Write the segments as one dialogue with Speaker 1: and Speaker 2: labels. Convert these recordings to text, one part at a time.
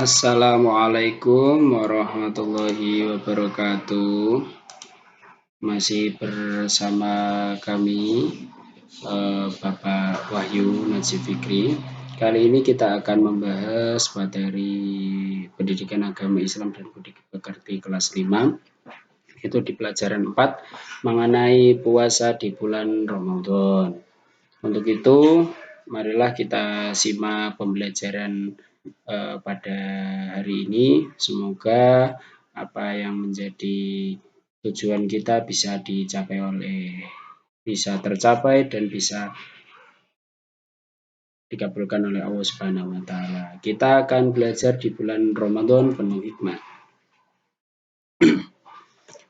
Speaker 1: Assalamualaikum warahmatullahi wabarakatuh. Masih bersama kami Bapak Wahyu Najib Fikri. Kali ini kita akan membahas materi pendidikan agama Islam dan budi pekerti kelas 5, itu di pelajaran 4 mengenai puasa di bulan Ramadan. Untuk itu, marilah kita simak pembelajaran pada hari ini. Semoga apa yang menjadi tujuan kita bisa tercapai dan bisa dikabulkan oleh Allah Subhanahu wa taala. Kita akan belajar di bulan Ramadan penuh hikmah.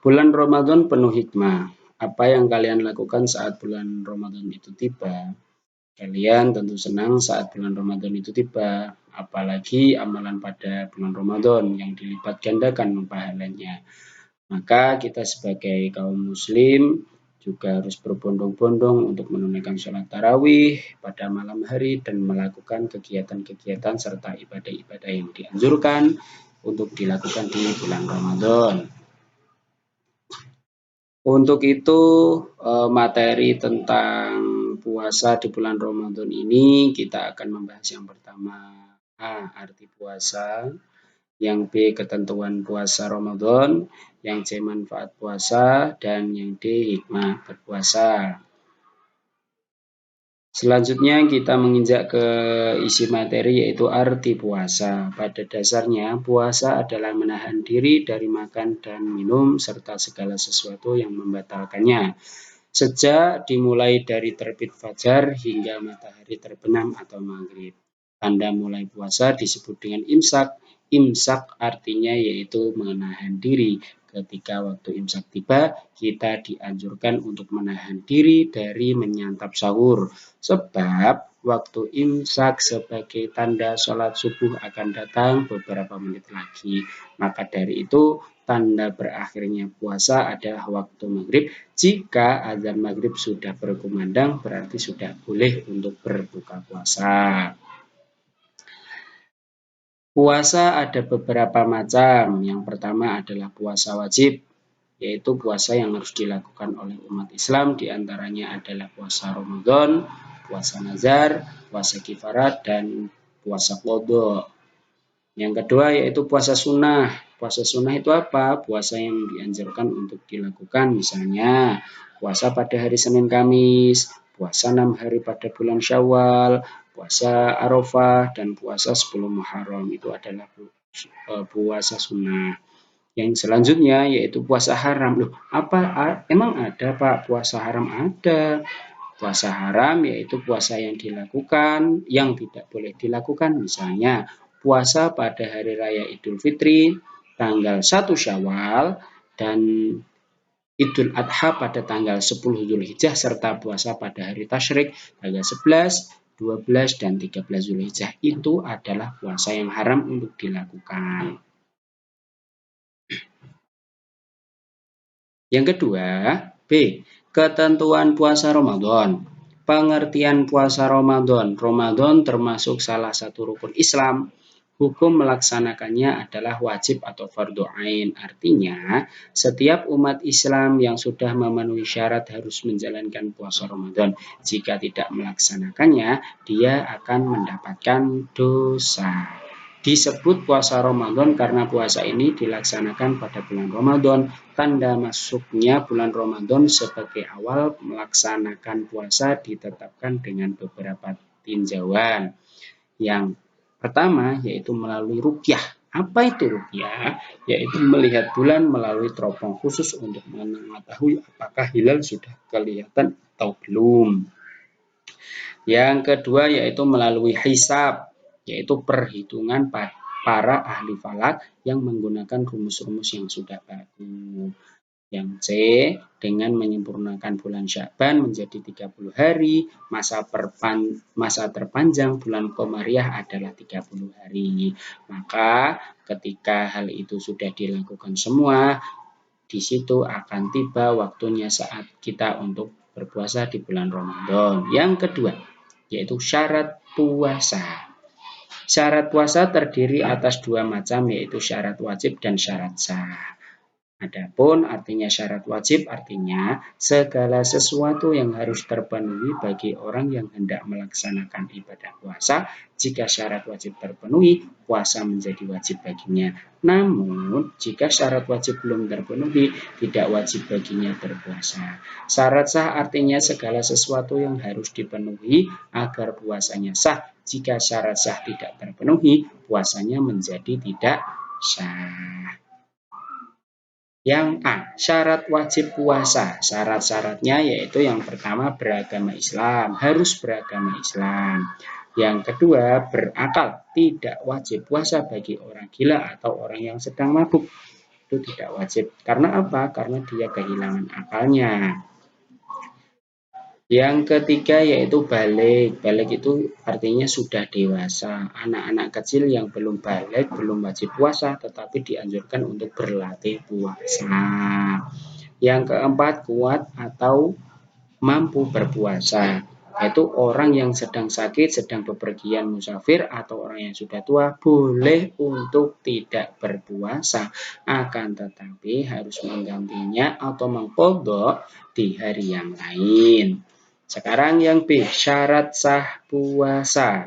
Speaker 1: Bulan Ramadan penuh hikmah. Apa yang kalian lakukan saat bulan Ramadan itu tiba? Kalian tentu senang saat bulan Ramadan itu tiba, apalagi amalan pada bulan Ramadan yang dilipat gandakan pahalanya. Maka kita sebagai kaum muslim juga harus berbondong-bondong untuk menunaikan sholat tarawih pada malam hari dan melakukan kegiatan-kegiatan serta ibadah-ibadah yang dianjurkan untuk dilakukan di bulan Ramadan. Untuk itu materi tentang puasa di bulan Ramadan ini kita akan membahas yang pertama A. Arti puasa, yang B. Ketentuan puasa Ramadan, yang C. Manfaat puasa, dan yang D. Hikmah berpuasa. Selanjutnya kita menginjak ke isi materi yaitu arti puasa. Pada dasarnya puasa adalah menahan diri dari makan dan minum serta segala sesuatu yang membatalkannya. Sejak dimulai dari terbit fajar hingga matahari terbenam atau maghrib. Tanda mulai puasa disebut dengan imsak. Imsak artinya yaitu menahan diri. Ketika waktu imsak tiba, kita dianjurkan untuk menahan diri dari menyantap sahur. Sebab waktu imsak sebagai tanda sholat subuh akan datang beberapa menit lagi. Maka dari itu, tanda berakhirnya puasa adalah waktu maghrib. Jika azan maghrib sudah berkumandang, berarti sudah boleh untuk berbuka puasa. Puasa ada beberapa macam. Yang pertama adalah puasa wajib, yaitu puasa yang harus dilakukan oleh umat Islam. Di antaranya adalah puasa Ramadan, puasa nazar, puasa kifarat, dan puasa qadha. Yang kedua yaitu puasa sunnah. Puasa sunnah itu apa? Puasa yang dianjurkan untuk dilakukan, misalnya puasa pada hari Senin Kamis, puasa 6 hari pada bulan Syawal, puasa Arafah, dan puasa 10 Muharram. Itu adalah puasa sunnah. Yang selanjutnya yaitu puasa haram. Loh, emang ada Pak puasa haram? Ada. Puasa haram yaitu puasa yang dilakukan, yang tidak boleh dilakukan, misalnya puasa pada hari raya Idul Fitri, tanggal 1 Syawal, dan Idul Adha pada tanggal 10 Zulhijjah, serta puasa pada hari Tasyrik, tanggal 11, 12, dan 13 Zulhijjah. Itu adalah puasa yang haram untuk dilakukan. Yang kedua, B. Ketentuan puasa Ramadan. Pengertian puasa Ramadan. Ramadan termasuk salah satu rukun Islam. Hukum melaksanakannya adalah wajib atau fardhu ain. Artinya, setiap umat Islam yang sudah memenuhi syarat harus menjalankan puasa Ramadan. Jika tidak melaksanakannya, dia akan mendapatkan dosa. Disebut puasa Ramadan karena puasa ini dilaksanakan pada bulan Ramadan. Tanda masuknya bulan Ramadan sebagai awal melaksanakan puasa ditetapkan dengan beberapa tinjauan. Yang pertama yaitu melalui ruqyah. Apa itu ruqyah? Yaitu melihat bulan melalui teropong khusus untuk mengetahui apakah hilal sudah kelihatan atau belum. Yang kedua yaitu melalui hisab, yaitu perhitungan para ahli falak yang menggunakan rumus-rumus yang sudah baku. Yang C, dengan menyempurnakan bulan Sya'ban menjadi 30 hari, masa terpanjang bulan Qamariyah adalah 30 hari. Maka ketika hal itu sudah dilakukan semua, di situ akan tiba waktunya saat kita untuk berpuasa di bulan Ramadan. Yang kedua, yaitu syarat puasa. Syarat puasa terdiri atas dua macam, yaitu syarat wajib dan syarat sah. Adapun artinya syarat wajib artinya segala sesuatu yang harus terpenuhi bagi orang yang hendak melaksanakan ibadah puasa. Jika syarat wajib terpenuhi, puasa menjadi wajib baginya. Namun, jika syarat wajib belum terpenuhi, tidak wajib baginya berpuasa. Syarat sah artinya segala sesuatu yang harus dipenuhi agar puasanya sah. Jika syarat sah tidak terpenuhi, puasanya menjadi tidak sah. Yang A, syarat wajib puasa. Syarat-syaratnya yaitu yang pertama beragama Islam, harus beragama Islam. Yang kedua, berakal, tidak wajib puasa bagi orang gila atau orang yang sedang mabuk. Itu tidak wajib. Karena apa? Karena dia kehilangan akalnya. Yang ketiga yaitu balik. Balik itu artinya sudah dewasa. Anak-anak kecil yang belum balik, belum wajib puasa, tetapi dianjurkan untuk berlatih puasa. Yang keempat, kuat atau mampu berpuasa. Yaitu orang yang sedang sakit, sedang bepergian musafir, atau orang yang sudah tua, boleh untuk tidak berpuasa. Akan tetapi harus menggantinya atau mengqadha di hari yang lain. Sekarang yang B, syarat sah puasa.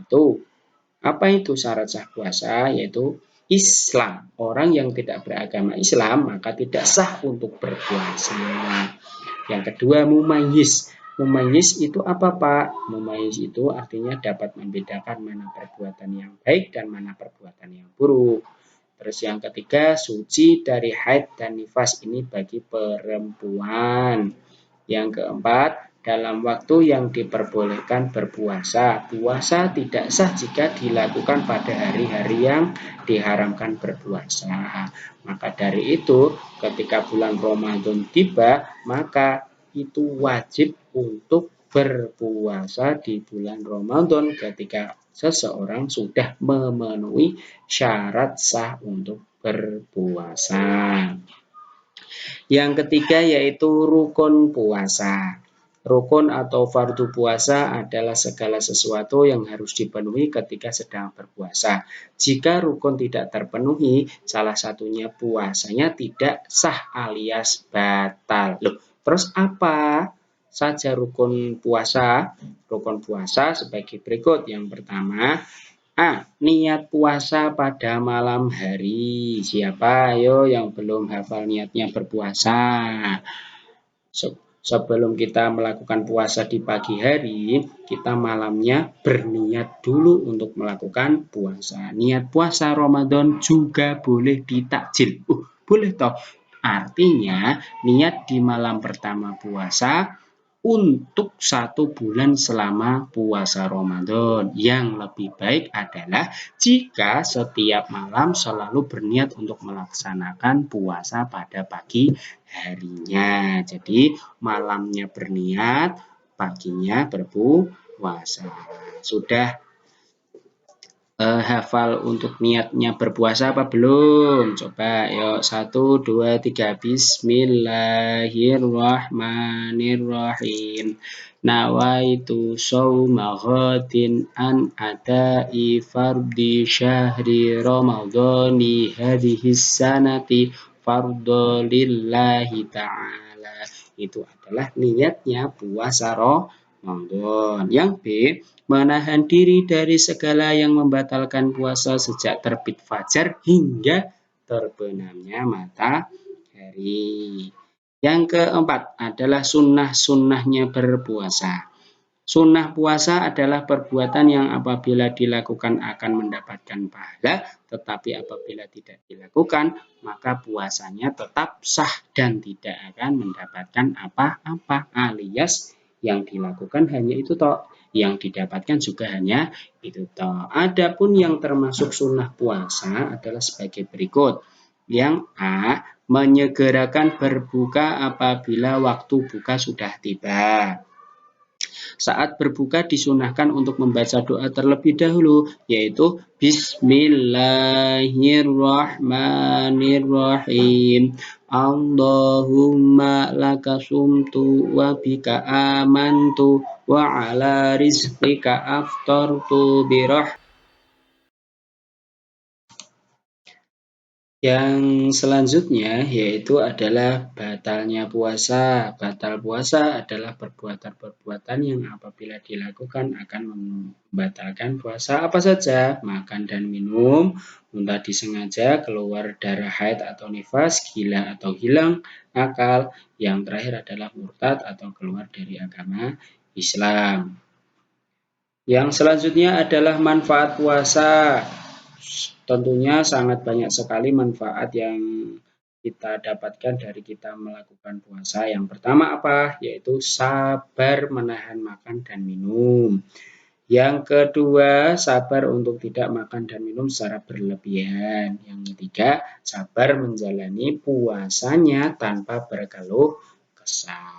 Speaker 1: 1. Apa itu syarat sah puasa? Yaitu Islam. Orang yang tidak beragama Islam maka tidak sah untuk berpuasa. Yang kedua, mumayyiz. Mumayyiz itu apa, Pak? Mumayyiz itu artinya dapat membedakan mana perbuatan yang baik dan mana perbuatan yang buruk. Terus yang ketiga, suci dari haid dan nifas, ini bagi perempuan. Yang keempat, dalam waktu yang diperbolehkan berpuasa. Puasa tidak sah jika dilakukan pada hari-hari yang diharamkan berpuasa. Maka dari itu, ketika bulan Ramadan tiba, maka itu wajib untuk berpuasa di bulan Ramadan ketika seseorang sudah memenuhi syarat sah untuk berpuasa. Yang ketiga yaitu rukun puasa. Rukun atau fardu puasa adalah segala sesuatu yang harus dipenuhi ketika sedang berpuasa. Jika rukun tidak terpenuhi, salah satunya puasanya tidak sah alias batal. Loh, terus apa saja rukun puasa? Rukun puasa sebagai berikut. Yang pertama, A. Niat puasa pada malam hari. Siapa ayo yang belum hafal niatnya berpuasa? Sebelum kita melakukan puasa di pagi hari, kita malamnya berniat dulu untuk melakukan puasa. Niat puasa Ramadan juga boleh ditakjil. Boleh toh? Artinya niat di malam pertama puasa untuk 1 bulan selama puasa Ramadan. Yang lebih baik adalah jika setiap malam selalu berniat untuk melaksanakan puasa pada pagi harinya. Jadi malamnya berniat, paginya berpuasa. Sudah hafal untuk niatnya berpuasa apa belum? Coba yuk 1, 2, 3. Bismillahirrahmanirrahim. Nawaitu shauma ghadin an adai fardi syahri ramadhani hadhihi sanati fardolillahi ta'ala. Itu adalah niatnya puasa Ramadan. Yang B, menahan diri dari segala yang membatalkan puasa sejak terbit fajar hingga terbenamnya matahari. Yang keempat adalah sunnah-sunnahnya berpuasa. Sunnah puasa adalah perbuatan yang apabila dilakukan akan mendapatkan pahala, tetapi apabila tidak dilakukan, maka puasanya tetap sah dan tidak akan mendapatkan apa-apa, alias yang dilakukan hanya itu toh, yang didapatkan juga hanya itu toh. Adapun yang termasuk sunnah puasa adalah sebagai berikut. Yang A, menyegerakan berbuka apabila waktu buka sudah tiba. Saat berbuka disunahkan untuk membaca doa terlebih dahulu, yaitu Bismillahirrahmanirrahim. Allahumma laka sumtu wa bika amantu wa ala rizqika aftartu Yang selanjutnya yaitu adalah batalnya puasa. Batal puasa adalah perbuatan-perbuatan yang apabila dilakukan akan membatalkan puasa apa saja. Makan dan minum, muntah disengaja, keluar darah haid atau nifas, gila atau hilang akal. Yang terakhir adalah murtad atau keluar dari agama Islam. Yang selanjutnya adalah manfaat puasa. Tentunya sangat banyak sekali manfaat yang kita dapatkan dari kita melakukan puasa. Yang pertama apa? Yaitu sabar menahan makan dan minum. Yang kedua, sabar untuk tidak makan dan minum secara berlebihan. Yang ketiga, sabar menjalani puasanya tanpa berkeluh kesah.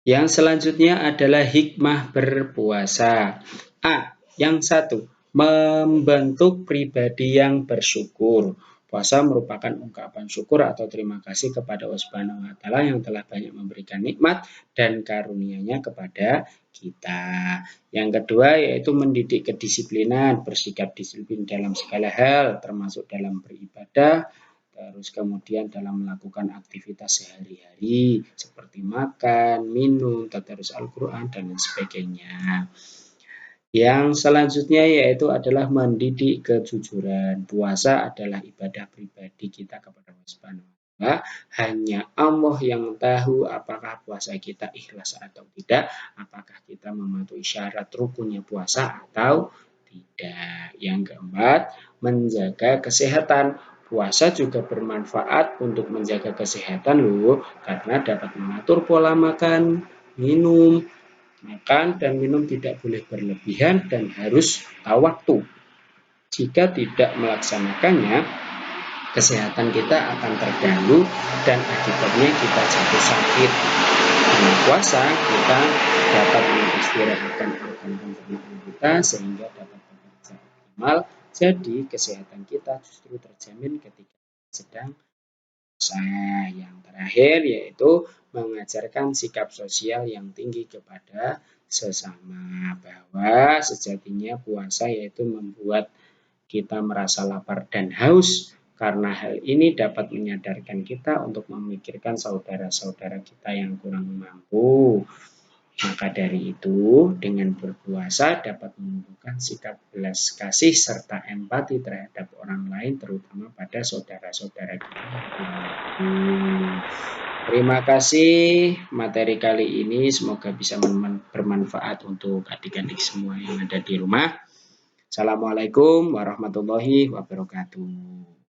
Speaker 1: Yang selanjutnya adalah hikmah berpuasa. A. Yang satu, membentuk pribadi yang bersyukur. Puasa merupakan ungkapan syukur atau terima kasih kepada Allah Subhanahu wa taala yang telah banyak memberikan nikmat dan karunia-Nya kepada kita. Yang kedua yaitu mendidik kedisiplinan, bersikap disiplin dalam segala hal termasuk dalam beribadah, terus kemudian dalam melakukan aktivitas sehari-hari seperti makan, minum, tadarus Al-Quran, dan lain sebagainya. Yang selanjutnya yaitu adalah mendidik kejujuran. Puasa adalah ibadah pribadi kita kepada Allah Subhanahu wa taala. Hanya Allah yang tahu apakah puasa kita ikhlas atau tidak, apakah kita mematuhi syarat rukunnya puasa atau tidak. Yang keempat, menjaga kesehatan. Puasa juga bermanfaat untuk menjaga kesehatan loh, karena dapat mengatur pola makan, minum. Makan dan minum tidak boleh berlebihan dan harus tahu waktu. Jika tidak melaksanakannya, kesehatan kita akan terganggu dan akibatnya kita jatuh sakit. Dengan puasa, kita dapat mengistirahatkan organ pencernaan kita sehingga dapat bekerja optimal. Jadi, kesehatan kita justru terjamin ketika sedang puasa. Yang terakhir yaitu mengajarkan sikap sosial yang tinggi kepada sesama, bahwa sejatinya puasa yaitu membuat kita merasa lapar dan haus, karena hal ini dapat menyadarkan kita untuk memikirkan saudara-saudara kita yang kurang mampu. Maka dari itu, dengan berpuasa dapat menumbuhkan sikap belas kasih serta empati terhadap orang lain, terutama pada saudara-saudara kita yang kurang mampu. Terima kasih materi kali ini, semoga bisa bermanfaat untuk adik-adik semua yang ada di rumah. Assalamualaikum warahmatullahi wabarakatuh.